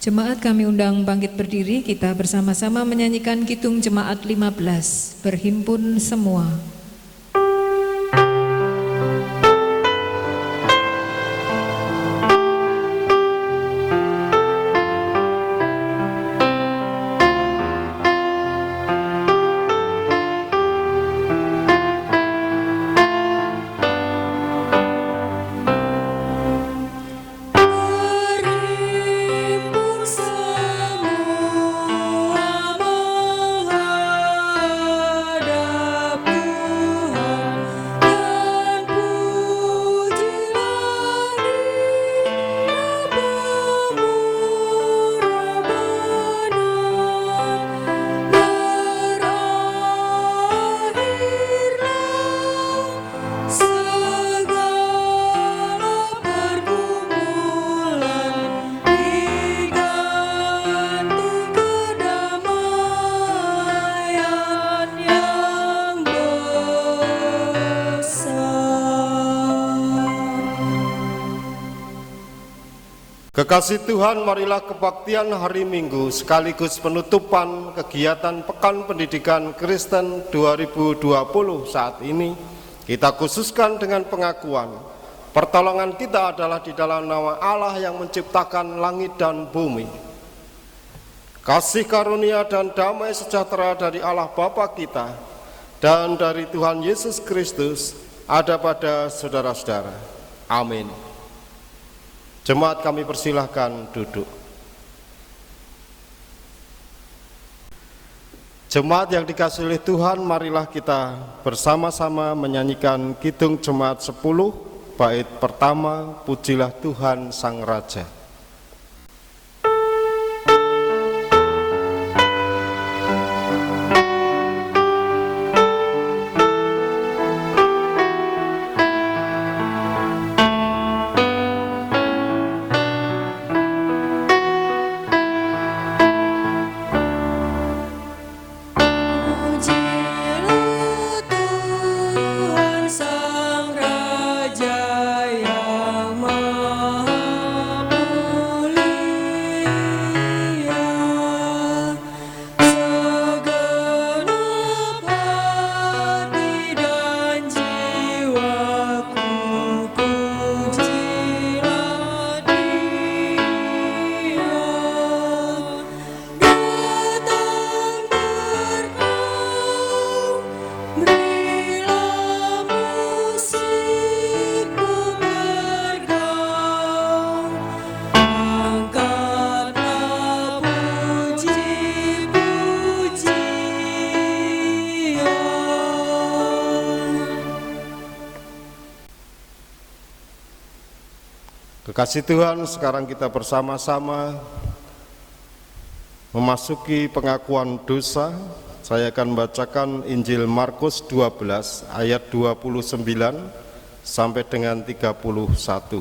Jemaat kami undang bangkit berdiri, kita bersama-sama menyanyikan Kidung Jemaat 15, berhimpun semua. Kekasih Tuhan, marilah kebaktian hari Minggu sekaligus penutupan kegiatan Pekan Pendidikan Kristen 2020 saat ini kita khususkan dengan pengakuan pertolongan kita adalah di dalam nama Allah yang menciptakan langit dan bumi. Kasih karunia dan damai sejahtera dari Allah Bapa kita dan dari Tuhan Yesus Kristus ada pada saudara-saudara. Amin. Jemaat kami persilahkan duduk. Jemaat yang dikasihi oleh Tuhan, marilah kita bersama-sama menyanyikan Kidung Jemaat 10, bait pertama, Pujilah Tuhan Sang Raja. Kekasih Tuhan, sekarang kita bersama-sama memasuki pengakuan dosa. Saya akan membacakan Injil Markus 12 ayat 29 sampai dengan 31.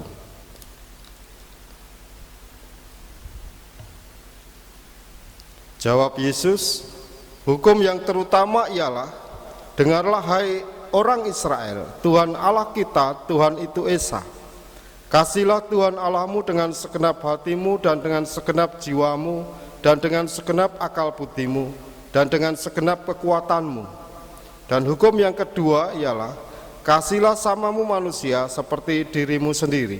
Jawab Yesus, hukum yang terutama ialah, dengarlah hai orang Israel, Tuhan Allah kita, Tuhan itu Esa. Kasihlah Tuhan Allahmu dengan segenap hatimu dan dengan segenap jiwamu dan dengan segenap akal budimu dan dengan segenap kekuatanmu. Dan hukum yang kedua ialah, kasihlah samamu manusia seperti dirimu sendiri.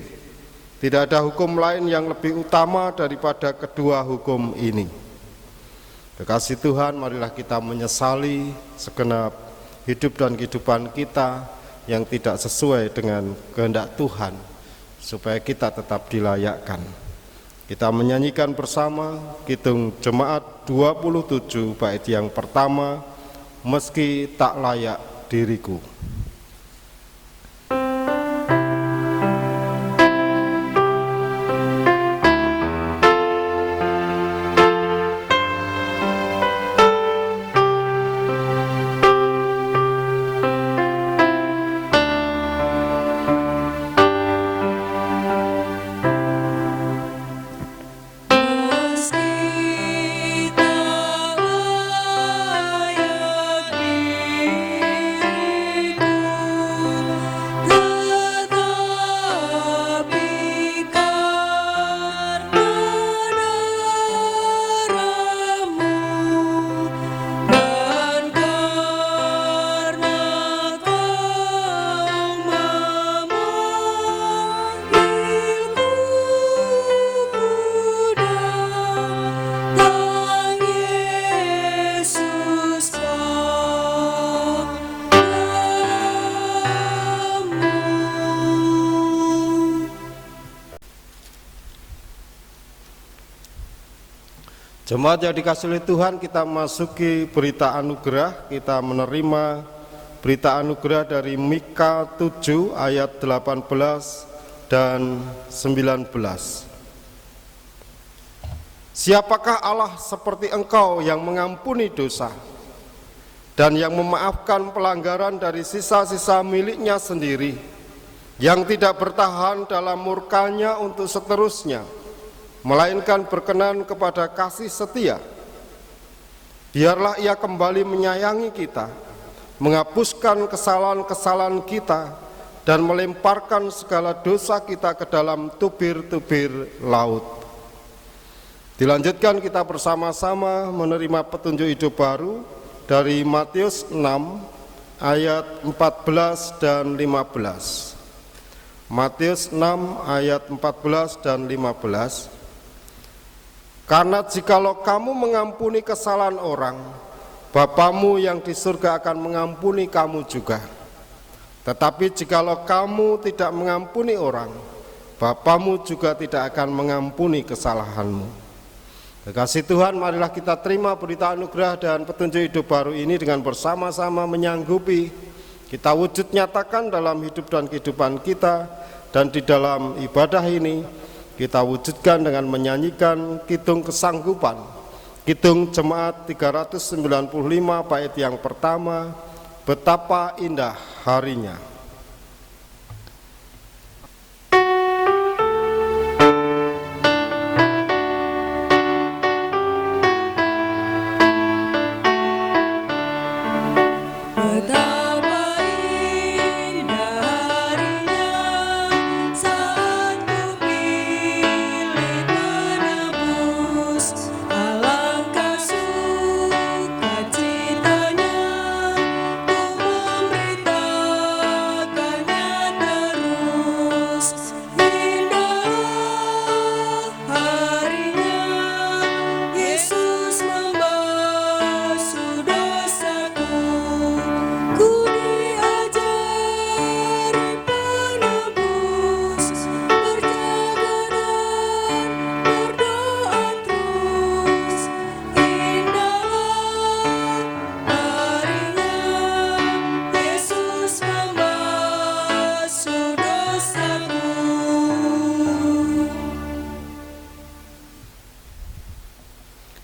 Tidak ada hukum lain yang lebih utama daripada kedua hukum ini. Kekasih Tuhan, marilah kita menyesali segenap hidup dan kehidupan kita yang tidak sesuai dengan kehendak Tuhan, supaya kita tetap dilayakkan. Kita menyanyikan bersama Kidung Jemaat 27 bait yang pertama, Meski Tak Layak Diriku. Meski tak layak diriku, Jemaat yang dikasihi oleh Tuhan, kita masuki berita anugerah. Kita menerima berita anugerah dari Mika 7 ayat 18 dan 19. Siapakah Allah seperti engkau yang mengampuni dosa dan yang memaafkan pelanggaran dari sisa-sisa miliknya sendiri, yang tidak bertahan dalam murkanya untuk seterusnya, melainkan berkenan kepada kasih setia. Biarlah Ia kembali menyayangi kita, menghapuskan kesalahan-kesalahan kita, dan melemparkan segala dosa kita ke dalam tubir-tubir laut. Dilanjutkan kita bersama-sama menerima petunjuk hidup baru dari Matius 6 ayat 14 dan 15. Matius 6 ayat 14 dan 15. Karena jikalau kamu mengampuni kesalahan orang, Bapamu yang di surga akan mengampuni kamu juga. Tetapi jikalau kamu tidak mengampuni orang, Bapamu juga tidak akan mengampuni kesalahanmu. Kasih Tuhan, marilah kita terima berita anugerah dan petunjuk hidup baru ini dengan bersama-sama menyanggupi kita wujud nyatakan dalam hidup dan kehidupan kita, dan di dalam ibadah ini kita wujudkan dengan menyanyikan Kidung Kesanggupan, Kidung Jemaat 395 bait yang pertama, Betapa Indah Harinya.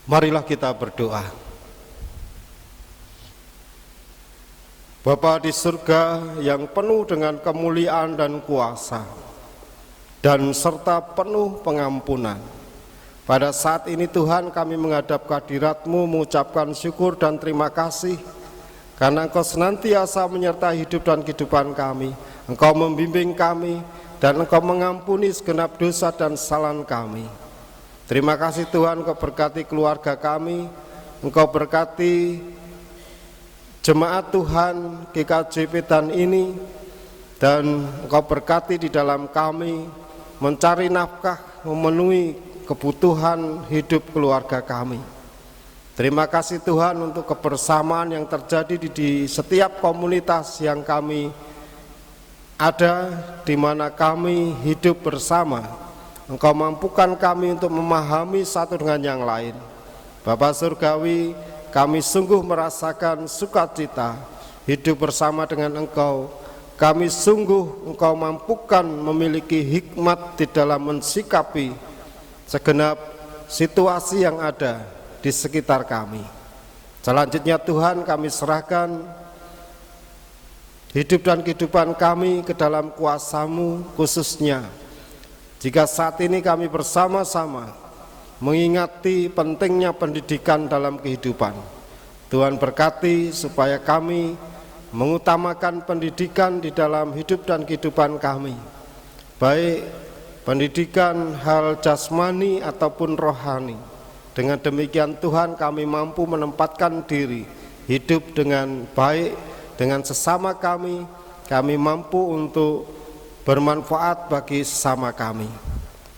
Marilah kita berdoa. Bapa di surga yang penuh dengan kemuliaan dan kuasa, dan serta penuh pengampunan, pada saat ini Tuhan kami menghadap kehadirat-Mu mengucapkan syukur dan terima kasih karena Engkau senantiasa menyertai hidup dan kehidupan kami. Engkau membimbing kami dan Engkau mengampuni segenap dosa dan kesalahan kami. Terima kasih Tuhan, Engkau berkati keluarga kami, Engkau berkati jemaat Tuhan GKJ Pedan ini, dan Engkau berkati di dalam kami mencari nafkah, memenuhi kebutuhan hidup keluarga kami. Terima kasih Tuhan untuk kebersamaan yang terjadi di setiap komunitas yang kami ada, di mana kami hidup bersama. Engkau mampukan kami untuk memahami satu dengan yang lain. Bapa Surgawi, kami sungguh merasakan sukacita hidup bersama dengan Engkau. Kami sungguh Engkau mampukan memiliki hikmat di dalam mensikapi segenap situasi yang ada di sekitar kami. Selanjutnya Tuhan, kami serahkan hidup dan kehidupan kami ke dalam kuasa-Mu, khususnya jika saat ini kami bersama-sama mengingati pentingnya pendidikan dalam kehidupan. Tuhan berkati supaya kami mengutamakan pendidikan di dalam hidup dan kehidupan kami, baik pendidikan hal jasmani ataupun rohani. Dengan demikian Tuhan, kami mampu menempatkan diri hidup dengan baik dengan sesama kami mampu untuk bermanfaat bagi sesama kami.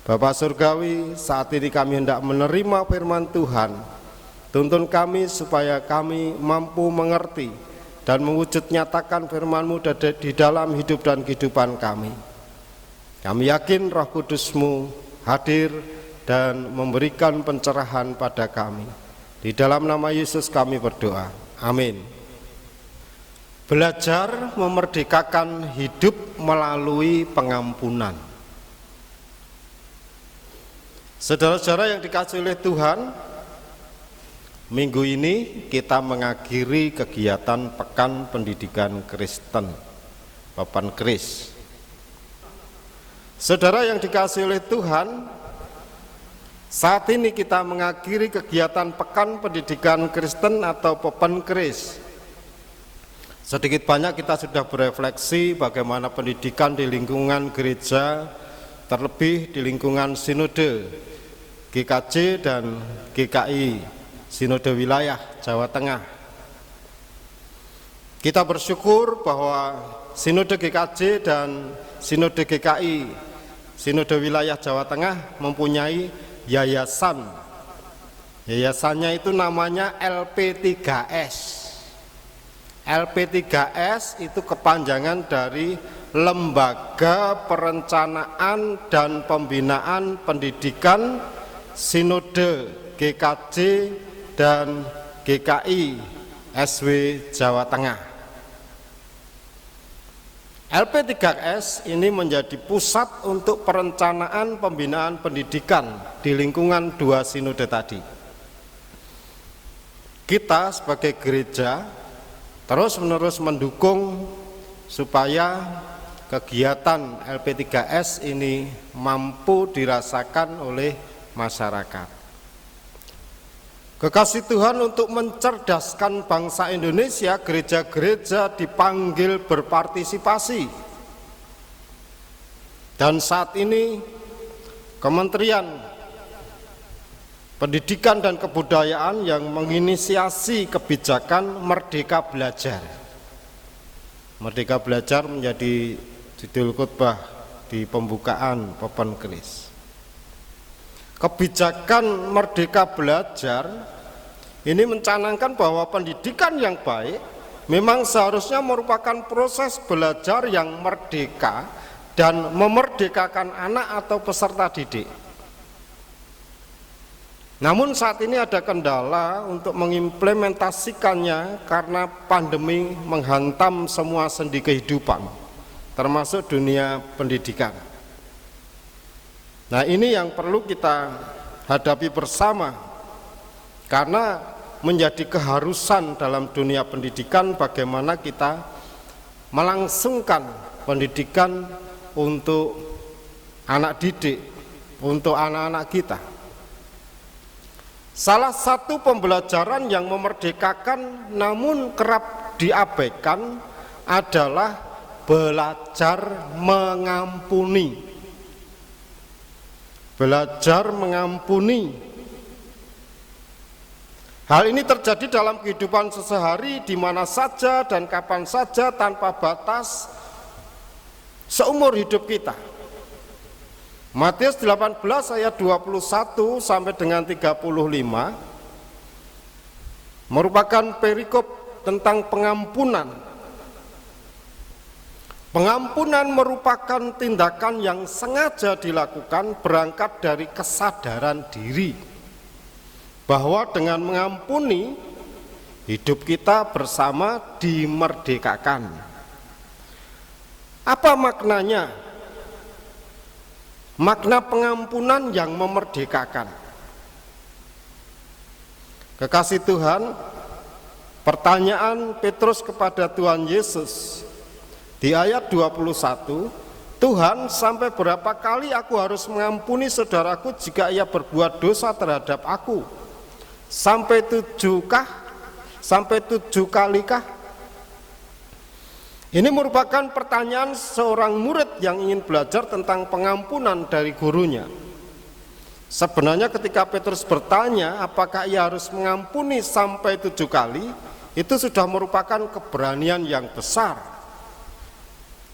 Bapa Surgawi, saat ini kami hendak menerima firman Tuhan. Tuntun kami supaya kami mampu mengerti dan mewujud nyatakan firman-Mu di dalam hidup dan kehidupan kami. Kami yakin Roh Kudus-Mu hadir dan memberikan pencerahan pada kami. Di dalam nama Yesus kami berdoa. Amin. Belajar memerdekakan hidup melalui pengampunan. Saudara-saudara yang dikasihi oleh Tuhan, minggu ini kita mengakhiri kegiatan Pekan Pendidikan Kristen, Papan Kris. Saudara yang dikasihi oleh Tuhan, saat ini kita mengakhiri kegiatan Pekan Pendidikan Kristen atau Papan Kris. Sedikit banyak kita sudah berefleksi bagaimana pendidikan di lingkungan gereja, terlebih di lingkungan sinode GKJ dan GKI Sinode Wilayah Jawa Tengah. Kita bersyukur bahwa Sinode GKJ dan Sinode GKI Sinode Wilayah Jawa Tengah mempunyai yayasan. Yayasannya itu namanya LP3S. LP3S itu kepanjangan dari Lembaga Perencanaan dan Pembinaan Pendidikan Sinode GKJ dan GKI SW Jawa Tengah. LP3S ini menjadi pusat untuk perencanaan pembinaan pendidikan di lingkungan dua sinode tadi. Kita sebagai gereja terus-menerus mendukung supaya kegiatan LP3S ini mampu dirasakan oleh masyarakat. Kekasih Tuhan, untuk mencerdaskan bangsa Indonesia, gereja-gereja dipanggil berpartisipasi. Dan saat ini Kementerian Pendidikan dan Kebudayaan yang menginisiasi kebijakan Merdeka Belajar. Merdeka Belajar menjadi judul khotbah di pembukaan Papan Kris. Kebijakan Merdeka Belajar ini mencanangkan bahwa pendidikan yang baik memang seharusnya merupakan proses belajar yang merdeka dan memerdekakan anak atau peserta didik. Namun saat ini ada kendala untuk mengimplementasikannya karena pandemi menghantam semua sendi kehidupan, termasuk dunia pendidikan. Nah, ini yang perlu kita hadapi bersama, karena menjadi keharusan dalam dunia pendidikan bagaimana kita melangsungkan pendidikan untuk anak didik, untuk anak-anak kita. Salah satu pembelajaran yang memerdekakan namun kerap diabaikan adalah belajar mengampuni. Belajar mengampuni. Hal ini terjadi dalam kehidupan sehari-hari di mana saja dan kapan saja tanpa batas seumur hidup kita. Matius 18 ayat 21 sampai dengan 35 merupakan perikop tentang pengampunan. Pengampunan merupakan tindakan yang sengaja dilakukan berangkat dari kesadaran diri bahwa dengan mengampuni hidup kita bersama dimerdekakan. Apa maknanya? Makna pengampunan yang memerdekakan. Kekasih Tuhan, pertanyaan Petrus kepada Tuhan Yesus di ayat 21, Tuhan, sampai berapa kali aku harus mengampuni saudaraku jika ia berbuat dosa terhadap aku? Sampai 7 kah? Sampai 7 kali kah? Ini merupakan pertanyaan seorang murid yang ingin belajar tentang pengampunan dari gurunya. Sebenarnya ketika Petrus bertanya apakah ia harus mengampuni sampai 7 kali, itu sudah merupakan keberanian yang besar.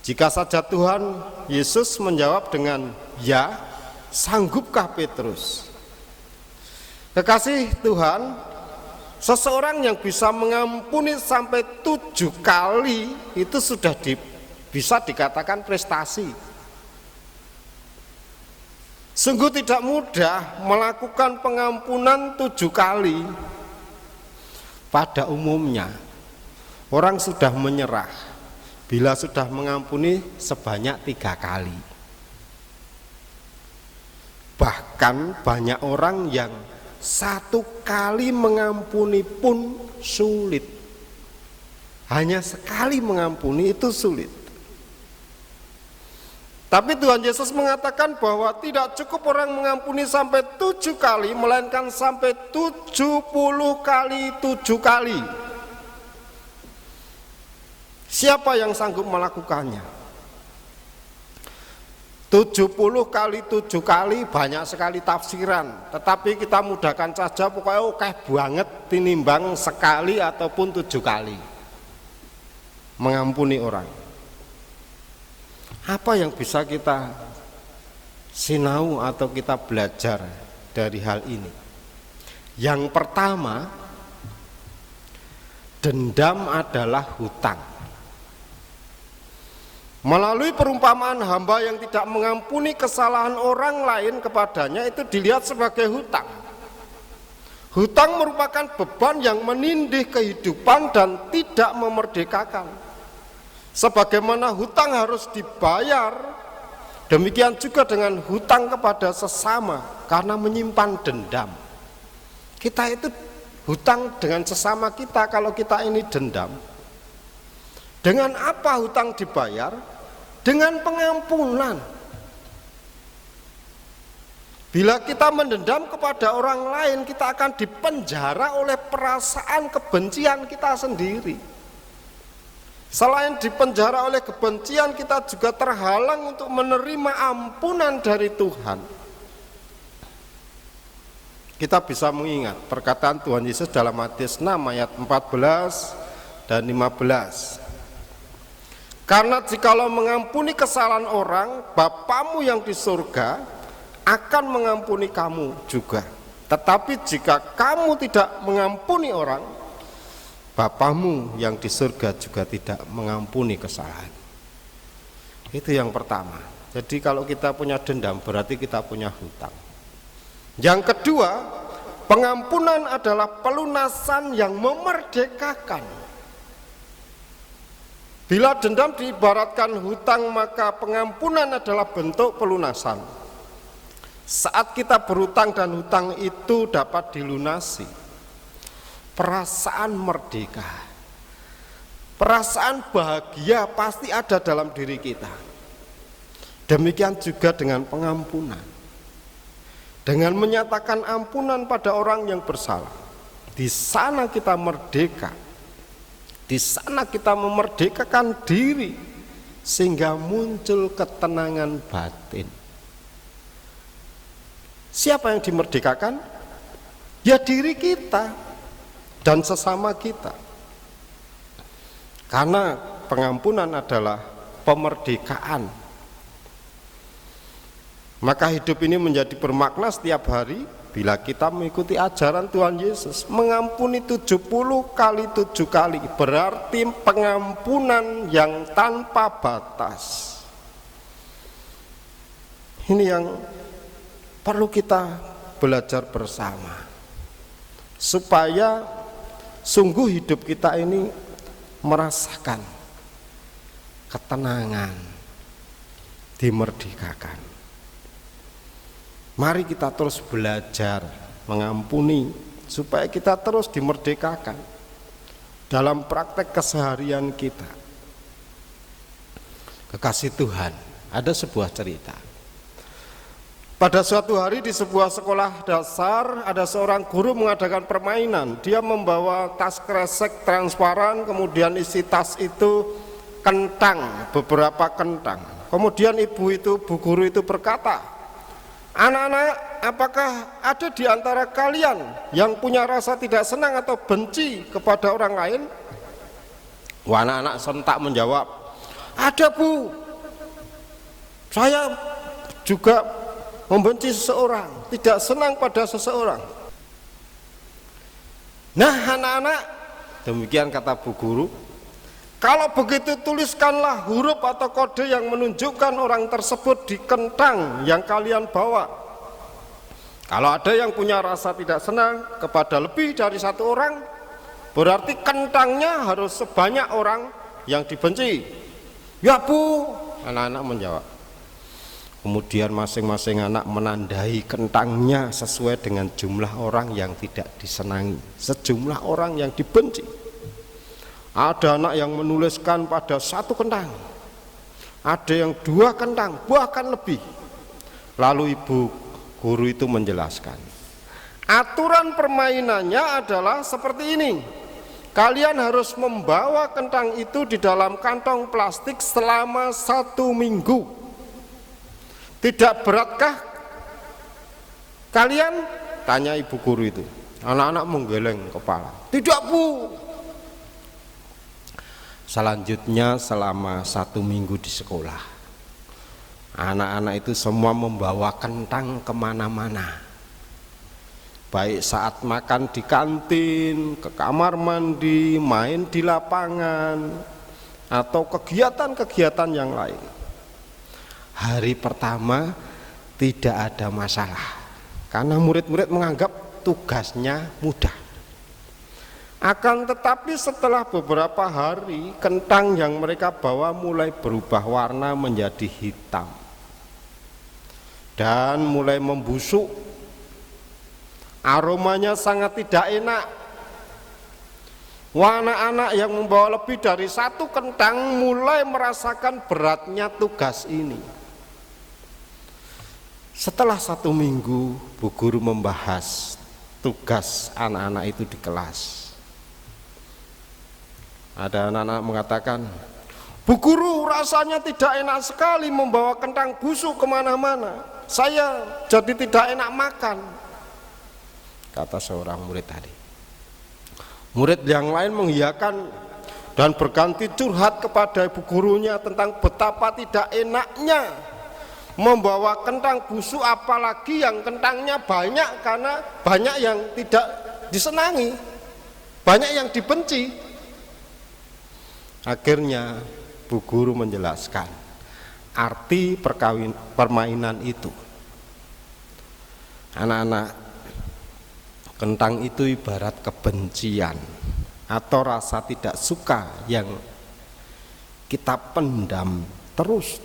Jika saja Tuhan Yesus menjawab dengan ya, sanggupkah Petrus? Kekasih Tuhan, seseorang yang bisa mengampuni sampai 7 kali itu sudah bisa dikatakan prestasi. Sungguh tidak mudah melakukan pengampunan 7 kali. Pada umumnya orang sudah menyerah bila sudah mengampuni sebanyak 3 kali. Bahkan banyak orang yang 1 kali mengampuni pun sulit. Hanya sekali mengampuni itu sulit. Tapi Tuhan Yesus mengatakan bahwa tidak cukup orang mengampuni sampai 7 kali, melainkan sampai 70 kali 7 kali. Siapa yang sanggup melakukannya? 70 kali 7 kali banyak sekali tafsiran, tetapi kita mudahkan saja, pokoknya oke banget tinimbang sekali ataupun 7 kali mengampuni orang. Apa yang bisa kita sinau atau kita belajar dari hal ini? Yang pertama, dendam adalah hutang. Melalui perumpamaan hamba yang tidak mengampuni kesalahan orang lain kepadanya itu dilihat sebagai hutang. Hutang merupakan beban yang menindih kehidupan dan tidak memerdekakan. Sebagaimana hutang harus dibayar, demikian juga dengan hutang kepada sesama karena menyimpan dendam. Kita itu hutang dengan sesama kita kalau kita ini dendam. Dengan apa hutang dibayar? Dengan pengampunan. Bila kita mendendam kepada orang lain, kita akan dipenjara oleh perasaan kebencian kita sendiri. Selain dipenjara oleh kebencian, kita juga terhalang untuk menerima ampunan dari Tuhan. Kita bisa mengingat perkataan Tuhan Yesus dalam Matius 6 ayat 14 dan 15. Karena jikalau mengampuni kesalahan orang, Bapamu yang di surga akan mengampuni kamu juga. Tetapi jika kamu tidak mengampuni orang, Bapamu yang di surga juga tidak mengampuni kesalahan. Itu yang pertama. Jadi kalau kita punya dendam berarti kita punya hutang. Yang kedua, pengampunan adalah pelunasan yang memerdekakan. Bila dendam diibaratkan hutang, maka pengampunan adalah bentuk pelunasan. Saat kita berhutang dan hutang itu dapat dilunasi, perasaan merdeka, perasaan bahagia pasti ada dalam diri kita. Demikian juga dengan pengampunan. Dengan menyatakan ampunan pada orang yang bersalah, di sana kita merdeka. Di sana kita memerdekakan diri sehingga muncul ketenangan batin. Siapa yang dimerdekakan? Ya diri kita dan sesama kita. Karena pengampunan adalah pemerdekaan. Maka hidup ini menjadi bermakna setiap hari bila kita mengikuti ajaran Tuhan Yesus. Mengampuni 70 kali 7 kali berarti pengampunan yang tanpa batas. Ini yang perlu kita belajar bersama, supaya sungguh hidup kita ini merasakan ketenangan, dimerdekakan. Mari kita terus belajar mengampuni supaya kita terus dimerdekakan dalam praktek keseharian kita. Kekasih Tuhan, ada sebuah cerita. Pada suatu hari di sebuah sekolah dasar, ada seorang guru mengadakan permainan. Dia membawa tas kresek transparan, kemudian isi tas itu kentang, beberapa kentang. Kemudian bu guru itu berkata, "Anak-anak, apakah ada di antara kalian yang punya rasa tidak senang atau benci kepada orang lain?" Wah, anak-anak sentak menjawab, "Ada, Bu. Saya juga membenci seseorang, tidak senang pada seseorang." Nah, anak-anak, demikian kata bu guru, kalau begitu tuliskanlah huruf atau kode yang menunjukkan orang tersebut di kentang yang kalian bawa. Kalau ada yang punya rasa tidak senang kepada lebih dari satu orang, berarti kentangnya harus sebanyak orang yang dibenci. Ya Bu, anak-anak menjawab. Kemudian masing-masing anak menandai kentangnya sesuai dengan jumlah orang yang tidak disenangi, sejumlah orang yang dibenci. Ada anak yang menuliskan pada satu kentang, ada yang 2 kentang, bahkan lebih. Lalu ibu guru itu menjelaskan, aturan permainannya adalah seperti ini. Kalian harus membawa kentang itu di dalam kantong plastik selama 1 minggu. Tidak beratkah kalian? Tanya ibu guru itu. Anak-anak menggeleng kepala. Tidak Bu. Selanjutnya selama 1 minggu di sekolah, anak-anak itu semua membawa kentang kemana-mana. Baik saat makan di kantin, ke kamar mandi, main di lapangan, atau kegiatan-kegiatan yang lain. Hari pertama tidak ada masalah, karena murid-murid menganggap tugasnya mudah. Akan tetapi setelah beberapa hari, kentang yang mereka bawa mulai berubah warna menjadi hitam dan mulai membusuk. Aromanya sangat tidak enak. Anak-anak yang membawa lebih dari 1 kentang mulai merasakan beratnya tugas ini. Setelah 1 minggu, Bu Guru membahas tugas anak-anak itu di kelas. Ada anak-anak mengatakan, Bu Guru, rasanya tidak enak sekali membawa kentang busuk kemana-mana. Saya jadi tidak enak makan, kata seorang murid tadi. Murid yang lain mengiyakan dan berganti curhat kepada ibu gurunya tentang betapa tidak enaknya membawa kentang busuk, apalagi yang kentangnya banyak, karena banyak yang tidak disenangi, banyak yang dibenci. Akhirnya Bu Guru menjelaskan arti permainan itu. Anak-anak, kentang itu ibarat kebencian atau rasa tidak suka yang kita pendam terus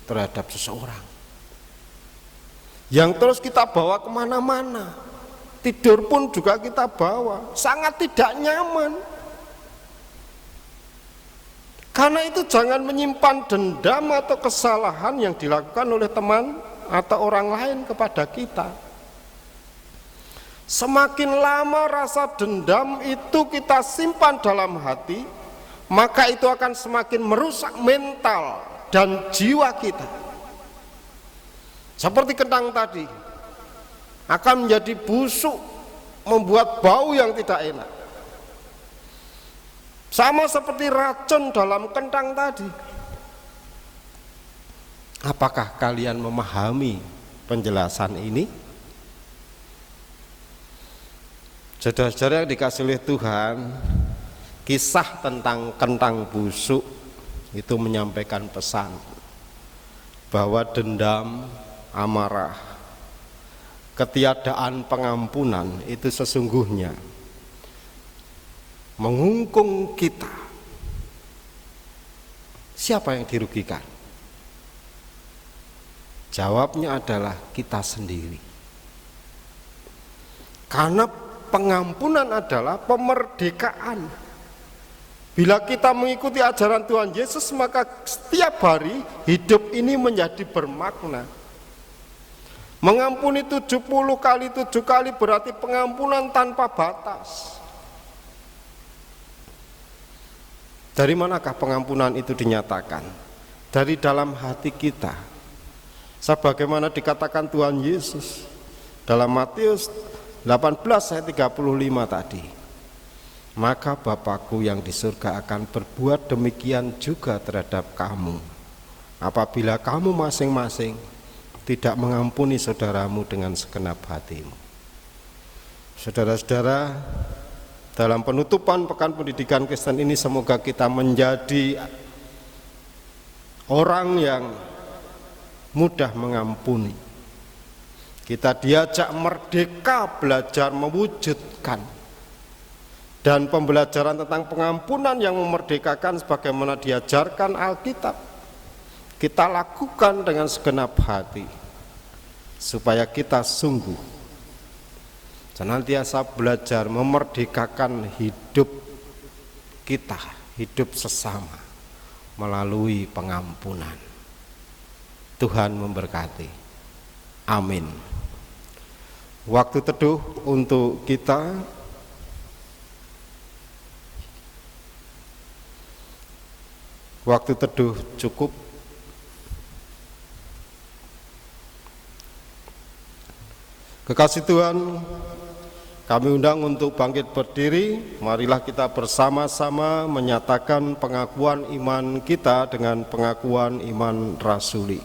terhadap seseorang, yang terus kita bawa kemana-mana. Tidur pun juga kita bawa, sangat tidak nyaman. Karena itu jangan menyimpan dendam atau kesalahan yang dilakukan oleh teman atau orang lain kepada kita. Semakin lama rasa dendam itu kita simpan dalam hati, maka itu akan semakin merusak mental dan jiwa kita. Seperti kentang tadi, akan menjadi busuk, membuat bau yang tidak enak. Sama seperti racun dalam kentang tadi. Apakah kalian memahami penjelasan ini? Saudara-saudara yang dikasih oleh Tuhan, kisah tentang kentang busuk itu menyampaikan pesan bahwa dendam, amarah, ketiadaan pengampunan itu sesungguhnya mengungkung kita. Siapa yang dirugikan? Jawabnya adalah kita sendiri. Karena pengampunan adalah pemerdekaan. Bila kita mengikuti ajaran Tuhan Yesus, maka setiap hari hidup ini menjadi bermakna. Mengampuni 70 kali 7 kali berarti pengampunan tanpa batas. Dari manakah pengampunan itu dinyatakan? Dari dalam hati kita. Sebagaimana dikatakan Tuhan Yesus dalam Matius 18 ayat 35 tadi. Maka Bapakku yang di surga akan berbuat demikian juga terhadap kamu, apabila kamu masing-masing tidak mengampuni saudaramu dengan segenap hatimu. Saudara-saudara, dalam penutupan Pekan Pendidikan Kristen ini, semoga kita menjadi orang yang mudah mengampuni. Kita diajak merdeka belajar mewujudkan. Dan pembelajaran tentang pengampunan yang memerdekakan sebagaimana diajarkan Alkitab, kita lakukan dengan segenap hati, supaya kita sungguh senantiasa belajar memerdekakan hidup kita, hidup sesama, melalui pengampunan. Tuhan memberkati. Amin. Waktu teduh untuk kita cukup. Kekasih Tuhan, kami undang untuk bangkit berdiri. Marilah kita bersama-sama menyatakan pengakuan iman kita dengan pengakuan iman rasuli.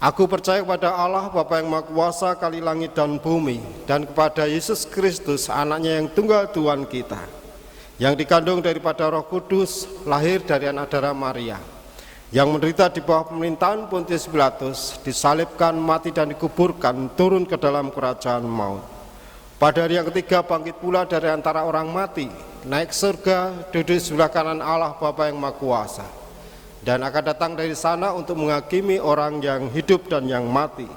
Aku percaya kepada Allah Bapa yang Maha Kuasa, kali langit dan bumi, dan kepada Yesus Kristus, anaknya yang tunggal Tuhan kita, yang dikandung daripada Roh Kudus, lahir dari anak darah Maria, yang menderita di bawah pemerintahan Pontius Pilatus, disalibkan, mati dan dikuburkan, turun ke dalam kerajaan maut. Pada hari yang ketiga bangkit pula dari antara orang mati, naik surga, duduk sebelah kanan Allah Bapa yang Maha Kuasa, dan akan datang dari sana untuk menghakimi orang yang hidup dan yang mati.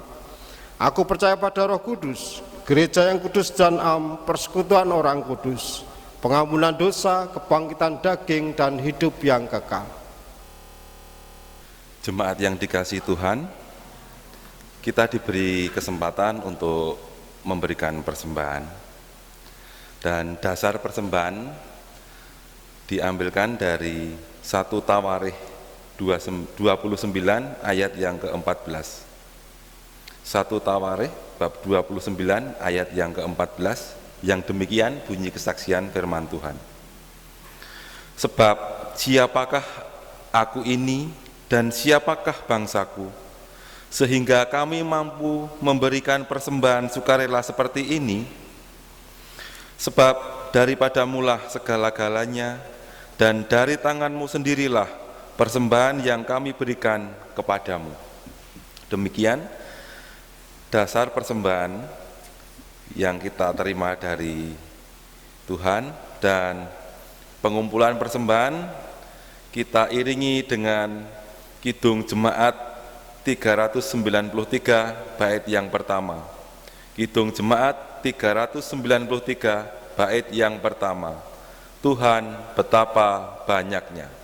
Aku percaya pada Roh Kudus, gereja yang kudus dan am, persekutuan orang kudus, pengampunan dosa, kebangkitan daging, dan hidup yang kekal. Jemaat yang dikasihi Tuhan, kita diberi kesempatan untuk memberikan persembahan. Dan dasar persembahan diambilkan dari 1 Tawarikh 29 ayat yang ke-14. 1 Tawarikh bab 29 ayat yang ke-14, yang demikian bunyi kesaksian firman Tuhan. Sebab siapakah aku ini dan siapakah bangsaku, sehingga kami mampu memberikan persembahan sukarela seperti ini? Sebab daripadamulah segala-galanya, dan dari tanganmu sendirilah persembahan yang kami berikan kepadamu. Demikian dasar persembahan yang kita terima dari Tuhan, dan pengumpulan persembahan kita iringi dengan Kidung Jemaat 393 bait yang pertama. Kidung Jemaat 393 bait yang pertama. Tuhan betapa banyaknya.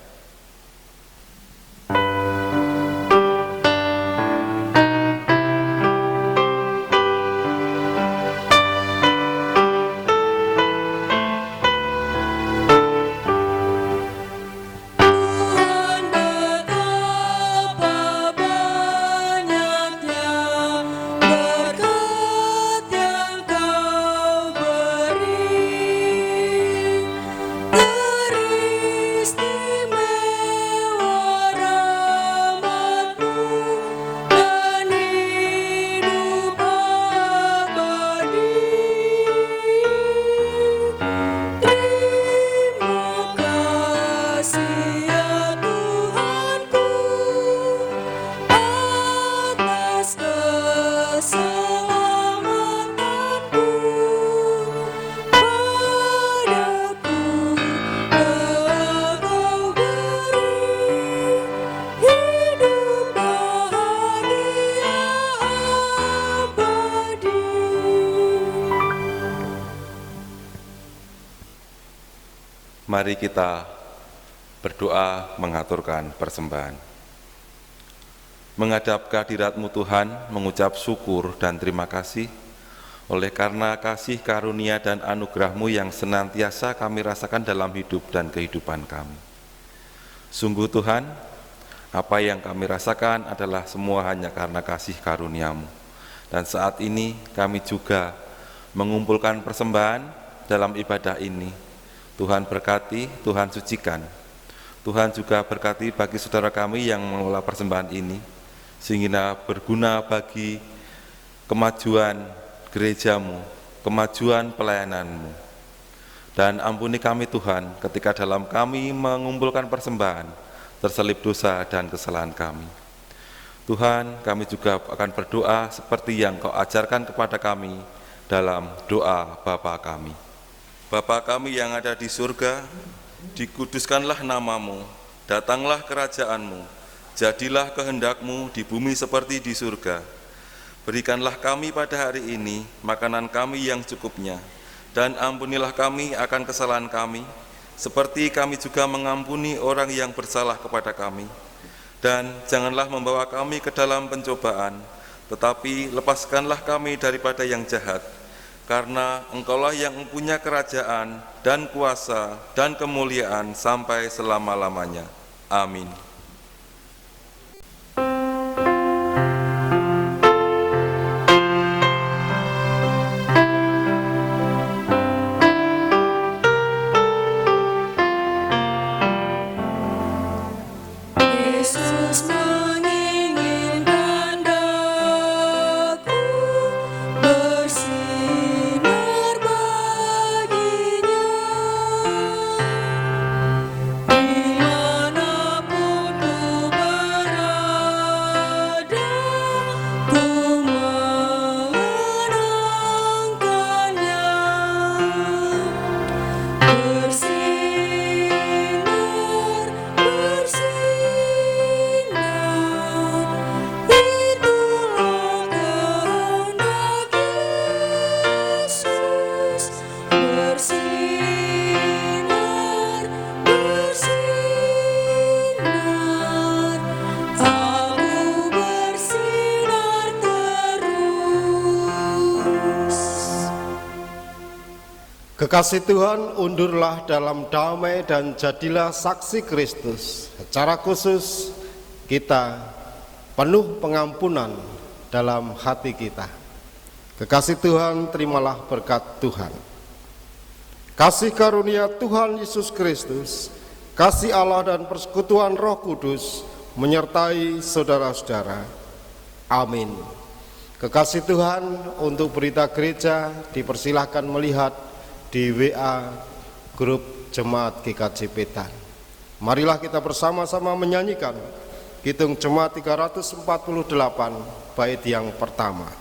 Mari kita berdoa mengaturkan persembahan. Menghadap kehadirat-Mu Tuhan, mengucap syukur dan terima kasih oleh karena kasih karunia dan anugerah-Mu yang senantiasa kami rasakan dalam hidup dan kehidupan kami. Sungguh Tuhan, apa yang kami rasakan adalah semua hanya karena kasih karunia-Mu. Dan saat ini kami juga mengumpulkan persembahan dalam ibadah ini. Tuhan berkati, Tuhan sucikan. Tuhan juga berkati bagi saudara kami yang mengelola persembahan ini, sehingga berguna bagi kemajuan gereja-Mu, kemajuan pelayanan-Mu. Dan ampuni kami Tuhan, ketika dalam kami mengumpulkan persembahan, terselip dosa dan kesalahan kami. Tuhan, kami juga akan berdoa seperti yang Kau ajarkan kepada kami dalam doa Bapa kami. Bapa kami yang ada di surga, dikuduskanlah namamu, datanglah kerajaan-Mu, jadilah kehendak-Mu di bumi seperti di surga. Berikanlah kami pada hari ini makanan kami yang cukupnya, dan ampunilah kami akan kesalahan kami, seperti kami juga mengampuni orang yang bersalah kepada kami. Dan janganlah membawa kami ke dalam pencobaan, tetapi lepaskanlah kami daripada yang jahat, karena Engkaulah yang mempunyai kerajaan dan kuasa dan kemuliaan sampai selama-lamanya. Amin. Kekasih Tuhan, undurlah dalam damai dan jadilah saksi Kristus. Secara khusus kita penuh pengampunan dalam hati kita. Kekasih Tuhan, terimalah berkat Tuhan. Kasih karunia Tuhan Yesus Kristus, kasih Allah dan persekutuan Roh Kudus menyertai saudara-saudara. Amin. Kekasih Tuhan, untuk berita gereja dipersilahkan melihat di WA grup Jemaat GKJ Petan. Marilah kita bersama-sama menyanyikan Kidung Jemaat 348 bait yang pertama.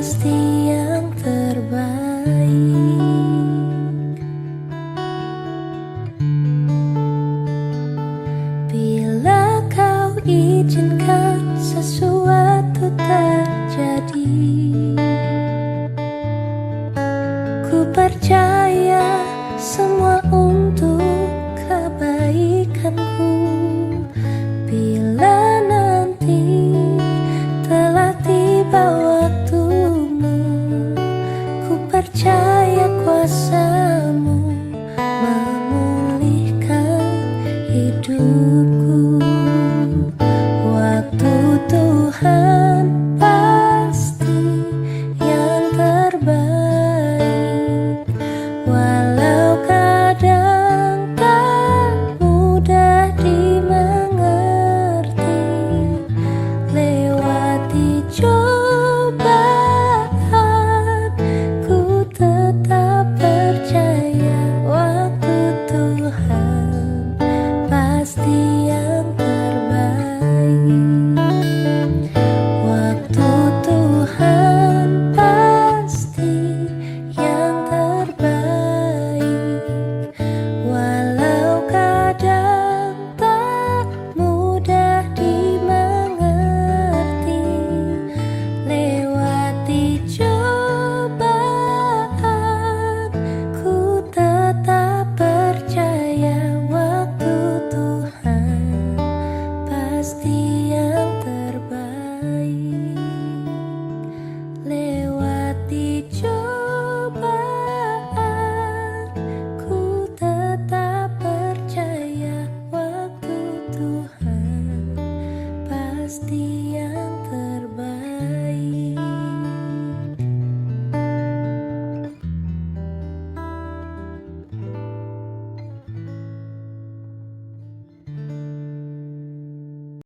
Pasti pasti yang terbaik. Lewati cobaan, ku tetap percaya waktu Tuhan pasti yang terbaik.